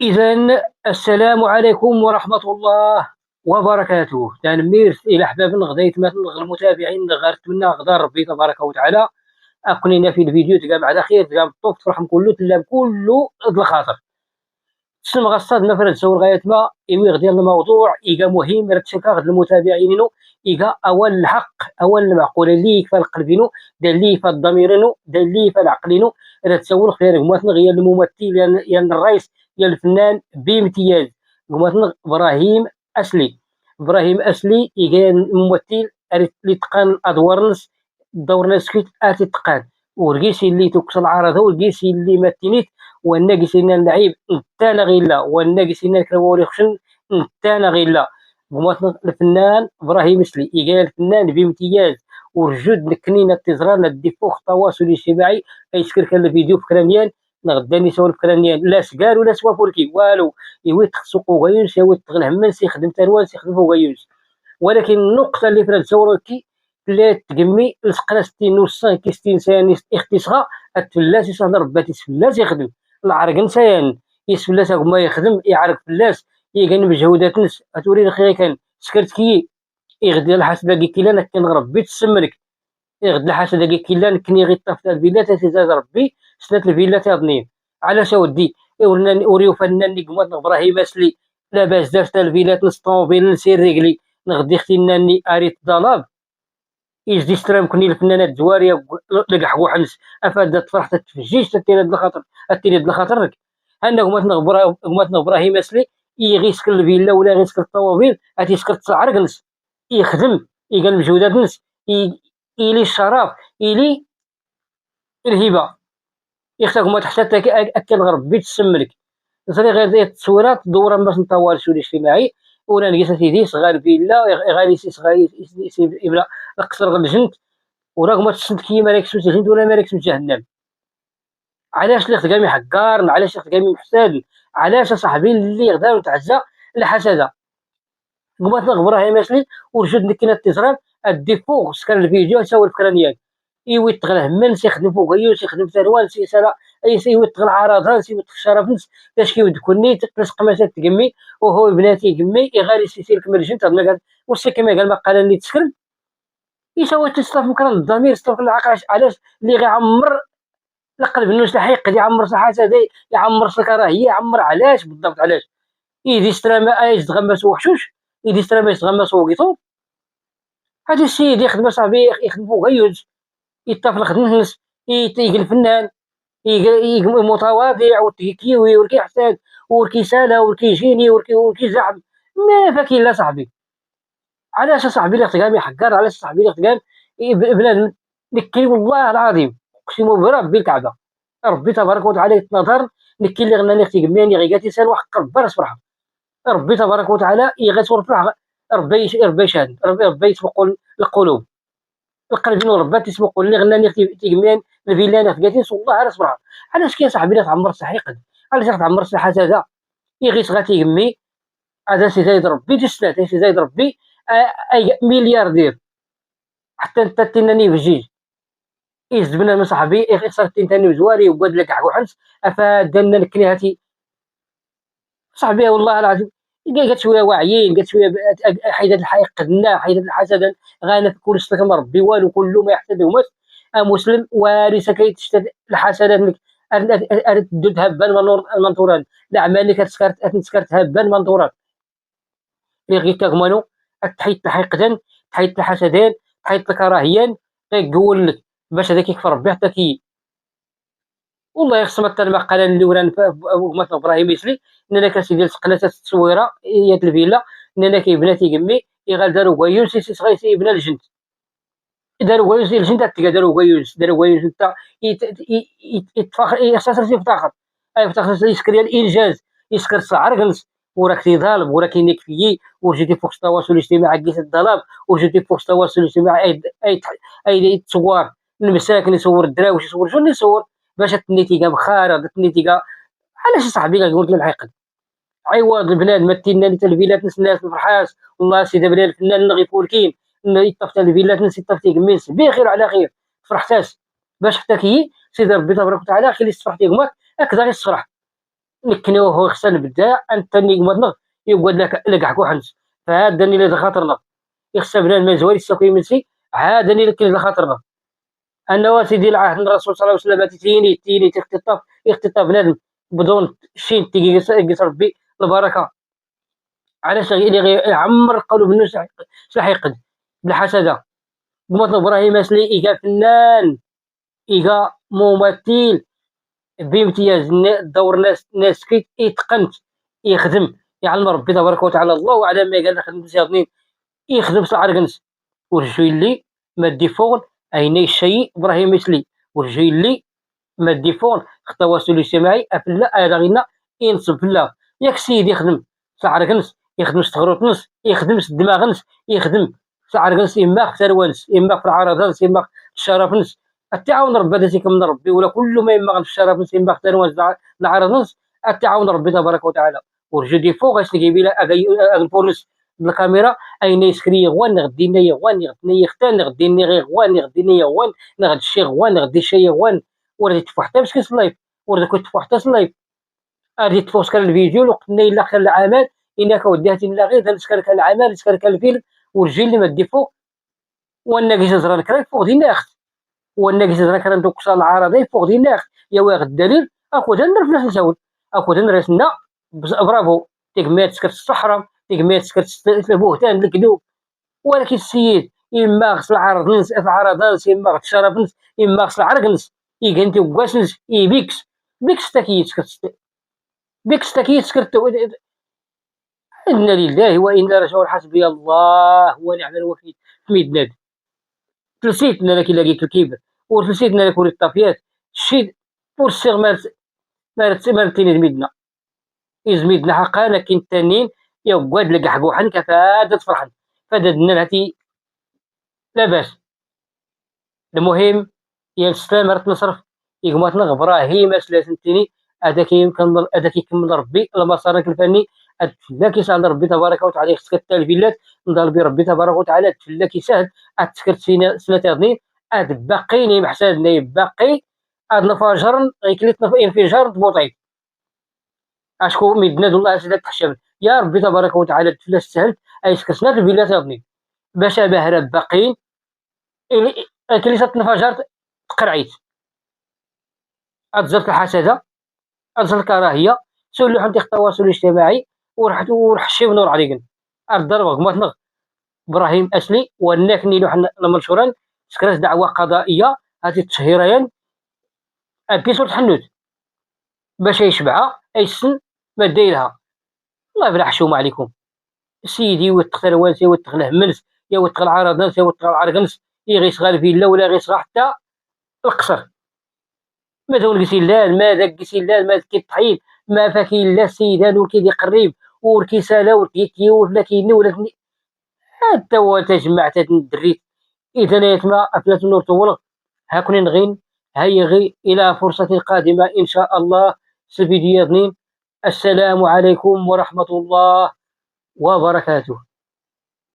إذا السلام عليكم ورحمة الله وبركاته. تنمير إلى أحباب غديت مثل المتابعين غارت منا غدار ربي تبارك وتعالى. أقنينا في الفيديو تلقى بعد خير تلقى بالطوف تفرح كله تلقى كله الخاطر تسمى غصاد نفرد سور غاية ما إيمي غدير الموضوع إيجا مهم راه تشكا غد المتابعين إيجا أول الحق أول المعقول اللي يكفى القلبينو دال اللي يكفى الضميرينو دال اللي يكفى العقلينو راه تسول خير قماتنا غير الممثل يا الرئيس يا الفنان بامتياز قماتنا إبراهيم أسلي. إبراهيم أسلي إيجا الممثل اللي تقان الأدوار نص دور ناس كيت آتي تقان ورقيسي اللي توكس العارضة ورقيسي اللي ماتينيت والناقصين اللعيب نتانا غيلا والناقصين الكرواري خشن نتانا غيلا. بمواطن الفنان ابراهيم سلي إيجال الفنان بامتياز ورجود نكنينا التزران الدفوخ التواصل الاجتماعي يسكر كان الفيديو فكرانيان نغداني سوال فكرانيان لا سكار ولا سوا فولكي والو يوي تخسقو غيونس يوي تغل همنس يخدم تروانس يخدمو غيونس. ولكن النقطة اللي في الزوركي لا تقمي لسقنا 60 و 60 ثاني اختصاصها التفلاس يصهر رباتي فلاس يخدم العرق نسيان يسفلاس ما يخدم يعرق فلاس يقن بجهودات نس اتوري خير كان سكرت كي يغدي الحاسب كي كيلا كان ربي تسمرك يغدي الحاسب كي كيلا كني غير طفت الفيلا تزاد ربي سنات الفيلا تاضنين على سودي وريو فنان اللي قمت ابراهيم اسلي لاباس دارت الفيلات نص طوموبيل نسير رجلي نغدي اختي ناني اريت ضلاب يجدي سترام كوني الفنانات زواريه لقح وحنس افادت فرحة تفجيج تتيرد الخاطر تتيرد الخاطرك انه هما ابراهيم اسلي يغيسك الفيلا ولا غيسك الطوموبيل غاتيسكر تسعر جلس يخدم يقال مجهودات نس يلي الشرف يلي الهبه يختار هما تحت اكل غرب بيت السملك زري غير زي التصويرات دوره باش نطور السوري الاجتماعي ولا نقيس سيدي صغار فيلا غادي صغار يبلا القصر الجنت ورغم تسد كي مالك سوت الجنت ولا مالك سوت جهنم. علاش اللي خدامي حقار علاش اللي خدامي محسن علاش صاحبي اللي غدا نتعزى الحسده قمت ابراهيم اسلي ورجد نكنا التزرار ادي فوق سكر الفيديو تساوي الفكرانيات ايوي تغل همنس يخدم فوق يوس يخدم ثروان سي سلا اي سي يوتغل عراضان سي يوتغل شرفنس باش كي ودكوني تلصق مسات تقمي وهو بناتي قمي يغالي سيسير كمل جنت ما قال وسي كما قال مقاله اللي تسكر يسوي تصرف مكان الضمير يصرف العقل علاش اللي غيعمر القلب الناس الحقيقي يعمر صحة هذا يعمر الكراهيه يعمر علاش بالضبط علاش يدي ستراما ايش تغمس وحشوش يدي ستراما يتغمس وقيطو هذا السيد يخدم صاحبي يخدم فوق يوز يتفلق الناس يتيق الفنان متواضع وكيوي وركي حساد وركي سالة وركي جيني وركي زعم ما فاكين لا صاحبي. علاش صاحبي اللي تقام يحقر علاش صاحبي اللي تقام بلاد نكي والله العظيم اقسم بربي الكعبه ربي تبارك وتعالى يتنظر نكي اللي غناني اختي قمياني غيقاتي سال واحد قبر صبرها ربي تبارك وتعالى يغسر فرح ربي يشهد ربي يسبق القلوب القلب نور ربي تسبق اللي غناني اختي قميان الفيلانات قاتي والله على صبرها. علاش كاين صاحبي لا تعمر صحيح علاش تعمر صحة هذا يغيس غاتي يمي هذا سي زايد ربي تسلات سي زايد ربي اي ملياردير حتى انت تناني بجيج يزبنا من صاحبي يخسر تاني وزواري وقاد لك حنس افادنا الكريهاتي صاحبي والله العظيم قالت شويه واعيين قالت شويه حيدات الحقيقه قدنا حيدات الحسد غانا في كل استكمل ربي والو كل ما يحسدهمش مسلم وارث كيتشتد الحسنات لك ارد دد هبان منطوران الاعمال كتسكرت هبان منطوران اللي غير كغمانو تحيط الحقدان تحيط الحسدان تحيط الكراهيان كيقول لك باش هذاك يكفر ربي حتى كي والله يخصم حتى المقاله اللي وران مثلا ابراهيم يسلي ان كاسيدي التقنات التصويره هي الفيلا ان كيبناتي قمي يغال داروا كويوس صغير يبنى الجنت داروا كويوس الجنت تلقى داروا كويوس انت يتفاخر يخسر يفتخر يفتخر يسكر الانجاز يسكر السعر جلس وراك تيضالب وراك ينكفي وجيتي فوق التواصل الاجتماعي قيس الضلاب وجيتي فوق التواصل الاجتماعي اي تصور المساكن يصور الدراوش يصور شنو يصور باش تنيتي كاع بخارة تنيتي كاع علاش صاحبي قلت لي الحقد عوض البنات مثلنا لي الفيلات ناس الفرحاس والله سيدي بلا الفنان اللي غيفولكين يطفت الفيلات ناس يطفتي قميص بخير على خير فرحتاش باش حتى كي سيدي ربي تبارك وتعالى خلي تفرحتي قمك هكذا غير تفرح نكنوه ويخسن بدا انت نيغمضنا يقول لك لقح كوحنس فهادني اللي خاطرنا يخسبنا المزوري السوكي منسي عادني لك اللي خاطرنا انا واسيدي العهد الرسول صلى الله عليه وسلم تيني اختطاف بنادم بدون شي تيقيس ربي البركه. علاش اللي يعمر قلوب الناس شلاح يقد بالحسده. قمت ابراهيم اسلي ايكا فنان، ايكا ممثل بامتياز، دور ناس كي يتقنت يخدم يعلم ربي تبارك وتعالى الله على ما قال خدمت سياطنين يخدم سعر ورجيلي ما ديفون عيني الشيء ابراهيم يسلي ورجيلي ما ديفون التواصل الاجتماعي افلا هذا غينا ينصب فلا ياك السيد يخدم سعر يخدم ستغروت نص يخدم الدماغ نص يخدم سعر يما ثروانس يما في العراضات يما في الشرف نص التعاون ربي هذا من ربي ولا كل ما يما في الشرف نص يما في ثروانس العراض نص التعاون ربي تبارك وتعالى ورجدي فوق غاسلي بلا البوليس بالكاميرا اين يسكري غوان غدينا غوان غدني يختان غديني غير غوان غديني غوان نغد الشي غوان غدي شي غوان ورا تفو حتى باش كنت لايف ورا كنت تفو حتى لايف ادي تفوس كان الفيديو لقني الا كان العمل انك وديتي لا غير دابا كان العمل كان الفيلم والجيل اللي ما ديفو وانا كي زرا كراي فوق دينا اخت وانا كي زرا كان دوك صال العرضي فوق دينا اخت يا واخد الدليل اكو دنر في الزول اكو دنر رسنا برافو تكمات سكرت الصحراء تكمات سكرت البهتان الكذوب ولكن السيد اما غسل العرض نس في عرض نس اما غسل الشرف نس اما غسل العرق نس يجي وكاش نس بيكس تاكيت سكرت بيكس تاكيت سكرت انا لله وانا راجعون حسبي الله ونعم الوكيل في ميدناد تلسيتنا لك لاقيت الكبر وتلسيتنا لك ولي الطافيات الشيد والسيغ مارتيني زميدنا يزميدنا حقا لكن التانيين يا وقاد لك حقوحن كفادة فرحن فددنا الهتي لاباس. المهم يا السلام راه نصرف يقماتنا ابراهيم سلاسنتيني هذا كيكمل ربي المسارك الفني لا كيسهل ربي تبارك وتعالى خصك الفيلات نضال بربي تبارك وتعالى لا كيسهل تسكرت فينا سنه اثنين باقيين محسادنا باقي هاد الفجر غيكليت انفجار بوطيب اشكو مدنا الله سيدك تحشم يا ربي تبارك وتعالى تفلا سهلت اي سكرتنا الفيلات اثنين باش باهرة باقيين كليسات انفجار تقرعيت اتزرت الحسده اتزرت الكراهيه سولو عندي التواصل الاجتماعي ورح شي ونور عليك الضرب غماتنا ابراهيم اسلي وناك نيلو حنا المنشوران سكرت دعوه قضائيه هذه التشهيريان البيسور تحنوت باش يشبعها ايسن ما دايرها الله بلا حشومه عليكم سيدي وتقتل والسي وتقله ملس يا وتقل عرض ناس يا وتقل عرقنس يغيس غير فيلا ولا غيس حتى القصر ما دون قسيلان ما ذاك قسيلان ما ذاك الطحين ما فاكين لا سيدان وكيدي قريب وركيسالا وركيكي ولا كيني ولا حتى هو تجمع تدريت اذا يتما افلات النور طول هاكوني نغين هيا غي الى فرصة قادمة ان شاء الله سفيديا اثنين. السلام عليكم ورحمة الله وبركاته.